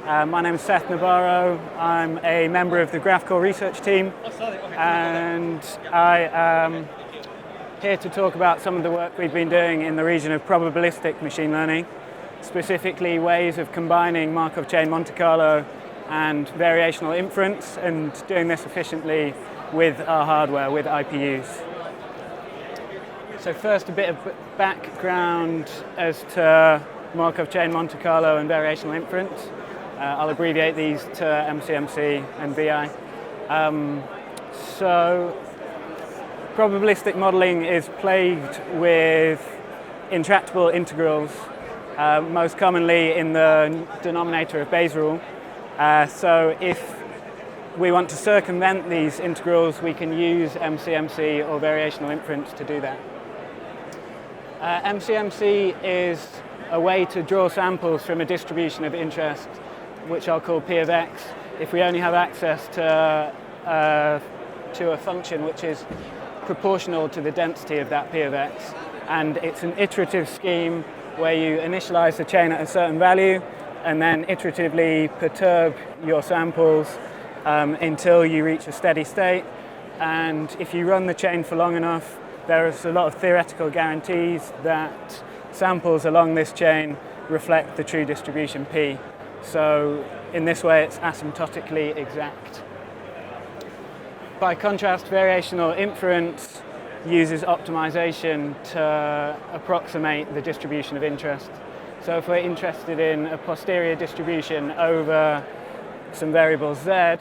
My name is Seth Navarro. I'm a member of the Graphcore research team, and I am here to talk about some of the work we've been doing in the region of probabilistic machine learning, specifically ways of combining Markov chain Monte Carlo and variational inference, and doing this efficiently with our hardware, with IPUs. So first, a bit of background as to Markov chain Monte Carlo and variational inference. I'll abbreviate these to MCMC and VI. So probabilistic modeling is plagued with intractable integrals, most commonly in the denominator of Bayes' rule. So if we want to circumvent these integrals, we can use MCMC or variational inference to do that. MCMC is a way to draw samples from a distribution of interest, which I'll call P of X, if we only have access to a function which is proportional to the density of that P of X. And it's an iterative scheme where you initialize the chain at a certain value and then iteratively perturb your samples until you reach a steady state. And if you run the chain for long enough, there is a lot of theoretical guarantees that samples along this chain reflect the true distribution P. So in this way, it's asymptotically exact. By contrast, variational inference uses optimization to approximate the distribution of interest. So if we're interested in a posterior distribution over some variable z,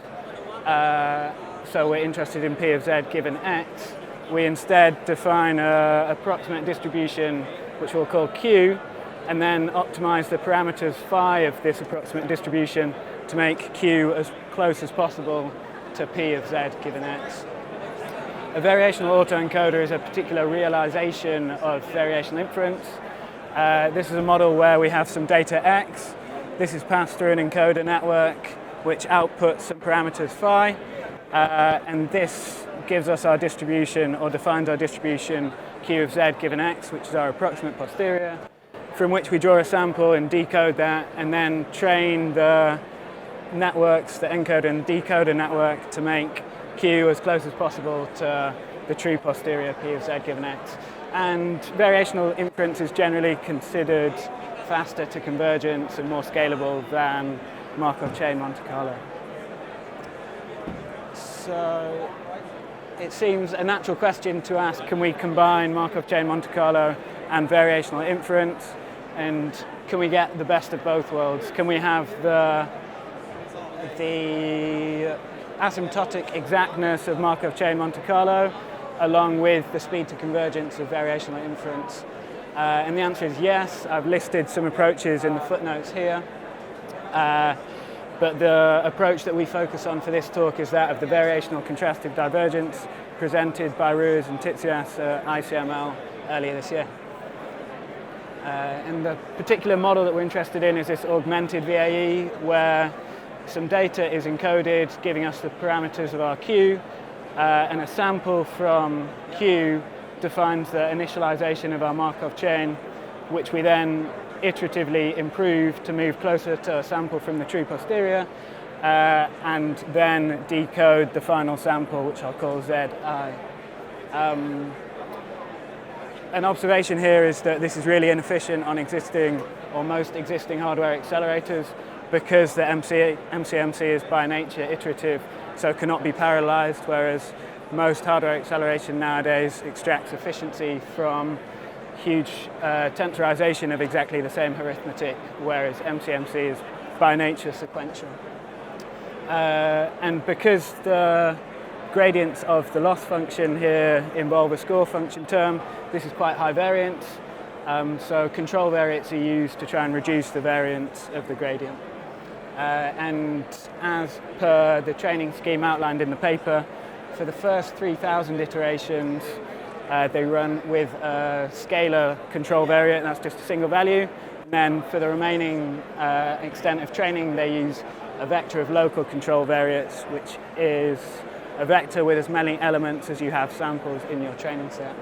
so we're interested in P of z given x, we instead define an approximate distribution which we'll call Q, and then optimize the parameters phi of this approximate distribution to make Q as close as possible to P of z given x. A variational autoencoder is a particular realization of variational inference. This is a model where we have some data x. This is passed through an encoder network which outputs some parameters phi, and this gives us our distribution, or defines our distribution Q of z given x, which is our approximate posterior, from which we draw a sample and decode that, and then train the networks, the encoder and decoder network, to make Q as close as possible to the true posterior P of z given x. And variational inference is generally considered faster to convergence and more scalable than Markov chain Monte Carlo. So it seems a natural question to ask, can we combine Markov chain Monte Carlo and variational inference? And can we get the best of both worlds? Can we have the asymptotic exactness of Markov chain Monte Carlo along with the speed to convergence of variational inference? And the answer is yes. I've listed some approaches in the footnotes here. But the approach that we focus on for this talk is that of the variational contrastive divergence presented by Ruiz and Tizias at ICML earlier this year. And the particular model that we're interested in is this Augmented VAE, where some data is encoded, giving us the parameters of our Q, and a sample from Q defines the initialization of our Markov chain, which we then iteratively improve to move closer to a sample from the true posterior, and then decode the final sample, which I'll call Zi. An observation here is that this is really inefficient on existing or most existing hardware accelerators, because the MCMC is by nature iterative, so cannot be parallelized, whereas most hardware acceleration nowadays extracts efficiency from huge tensorization of exactly the same arithmetic, whereas MCMC is by nature sequential. And because the gradients of the loss function here involve a score function term, this is quite high variance, so control variates are used to try and reduce the variance of the gradient. And as per the training scheme outlined in the paper, for the first 3,000 iterations, they run with a scalar control variate, that's just a single value. And then for the remaining extent of training, they use a vector of local control variates, which is a vector with as many elements as you have samples in your training set.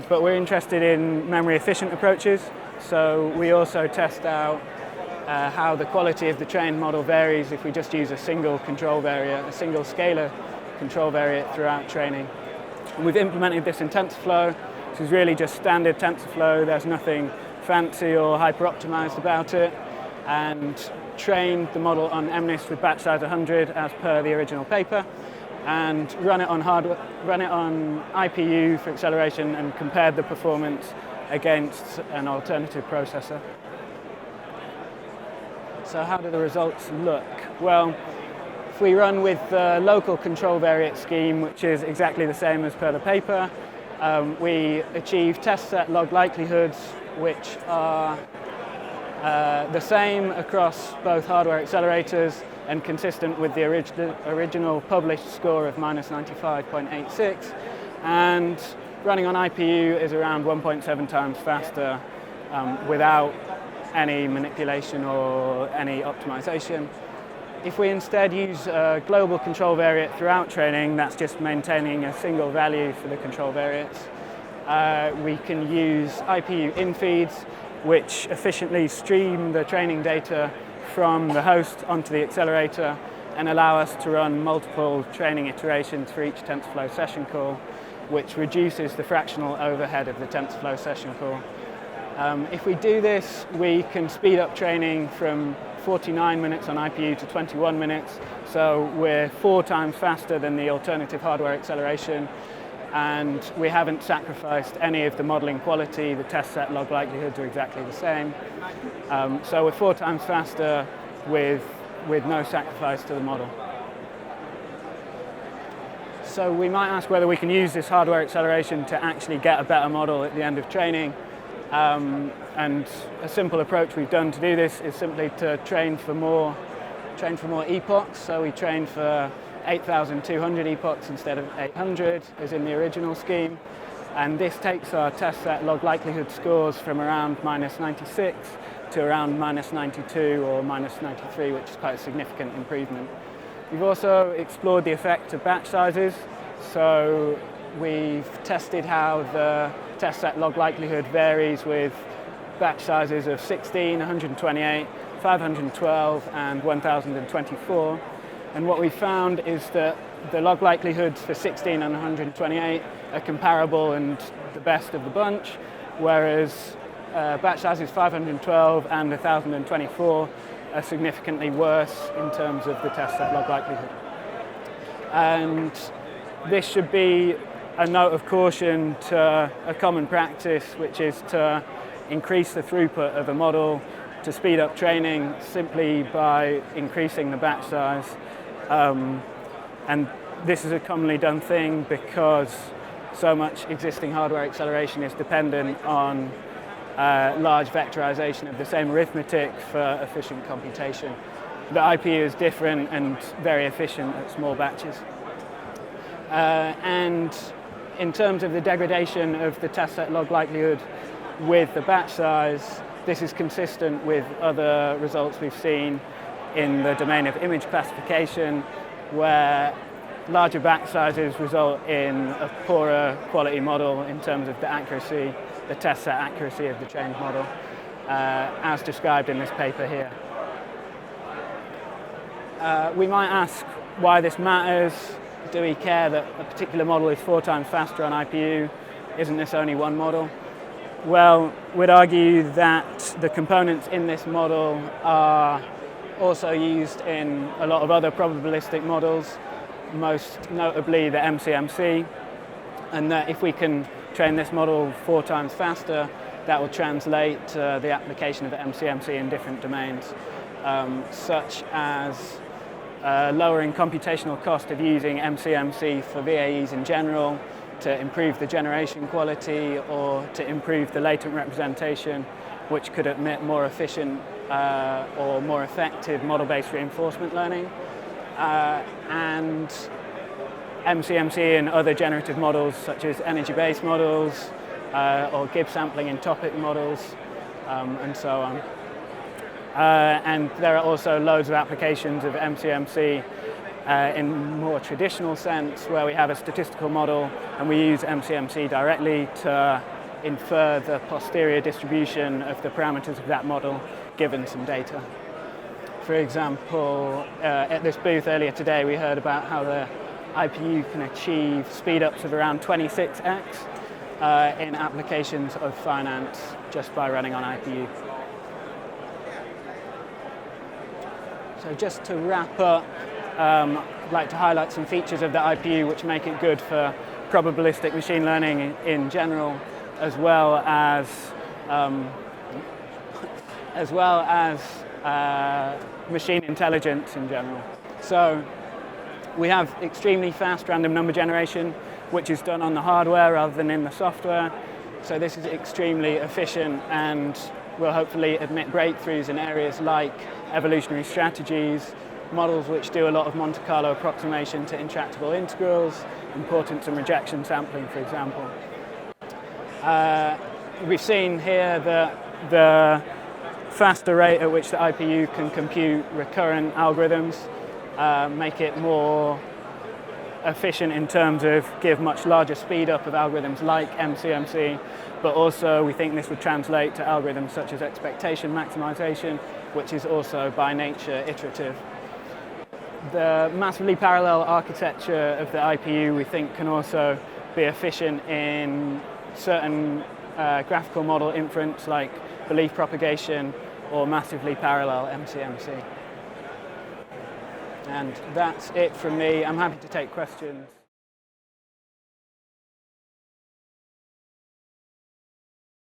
But we're interested in memory efficient approaches, so we also test out how the quality of the trained model varies if we just use a single control variate, a single scalar control variate throughout training. And we've implemented this in TensorFlow. This is really just standard TensorFlow. There's nothing fancy or hyper-optimized about it. And trained the model on MNIST with batch size 100 as per the original paper, and run it on IPU for acceleration and compared the performance against an alternative processor. So how do the results look? Well, if we run with the local control variate scheme, which is exactly the same as per the paper, we achieve test set log likelihoods, which are the same across both hardware accelerators and consistent with the original published score of -95.86. And running on IPU is around 1.7 times faster without any manipulation or any optimization. If we instead use a global control variate throughout training, that's just maintaining a single value for the control variates, we can use IPU infeeds, which efficiently stream the training data from the host onto the accelerator and allow us to run multiple training iterations for each TensorFlow session call, which reduces the fractional overhead of the TensorFlow session call. If we do this, we can speed up training from 49 minutes on IPU to 21 minutes, so we're 4 times faster than the alternative hardware acceleration, and we haven't sacrificed any of the modeling quality. The test set log likelihoods are exactly the same. So we're 4 times faster with no sacrifice to the model. So we might ask whether we can use this hardware acceleration to actually get a better model at the end of training. And a simple approach we've done to do this is simply to train for more epochs. So we train for 8,200 epochs instead of 800, as in the original scheme. And this takes our test set log likelihood scores from around -96 to around -92 or -93, which is quite a significant improvement. We've also explored the effect of batch sizes. So we've tested how the test set log likelihood varies with batch sizes of 16, 128, 512 and 1024. And what we found is that the log likelihoods for 16 and 128 are comparable and the best of the bunch, whereas batch sizes 512 and 1024 are significantly worse in terms of the test set log likelihood. And this should be a note of caution to a common practice, which is to increase the throughput of a model to speed up training simply by increasing the batch size. And this is a commonly done thing because so much existing hardware acceleration is dependent on large vectorization of the same arithmetic for efficient computation. The IPU is different and very efficient at small batches. And in terms of the degradation of the test set log likelihood with the batch size, this is consistent with other results we've seen in the domain of image classification, where larger batch sizes result in a poorer quality model in terms of the accuracy, the test set accuracy of the trained model, as described in this paper here. We might ask why this matters. Do we care that a particular model is 4 times faster on IPU? Isn't this only one model? Well, we'd argue that the components in this model are also used in a lot of other probabilistic models, most notably the MCMC, and that if we can train this model 4 times faster, that will translate to the application of the MCMC in different domains, such as lowering computational cost of using MCMC for VAEs in general, to improve the generation quality or to improve the latent representation, which could admit more efficient or more effective model-based reinforcement learning. And MCMC and other generative models such as energy-based models or Gibbs sampling in topic models and so on. And there are also loads of applications of MCMC in more traditional sense, where we have a statistical model and we use MCMC directly to infer the posterior distribution of the parameters of that model given some data. For example, at this booth earlier today we heard about how the IPU can achieve speed-ups of around 26x in applications of finance just by running on IPU. So just to wrap up, I'd like to highlight some features of the IPU which make it good for probabilistic machine learning in general, as well as machine intelligence in general. So we have extremely fast random number generation, which is done on the hardware rather than in the software. So this is extremely efficient and will hopefully admit breakthroughs in areas like evolutionary strategies, models which do a lot of Monte Carlo approximation to intractable integrals, importance and rejection sampling, for example. We've seen here that the faster rate at which the IPU can compute recurrent algorithms make it more efficient in terms of give much larger speed up of algorithms like MCMC, but also we think this would translate to algorithms such as expectation maximization, which is also by nature iterative. The massively parallel architecture of the IPU we think can also be efficient in certain graphical model inference like belief propagation or massively parallel MCMC. And that's it from me. I'm happy to take questions.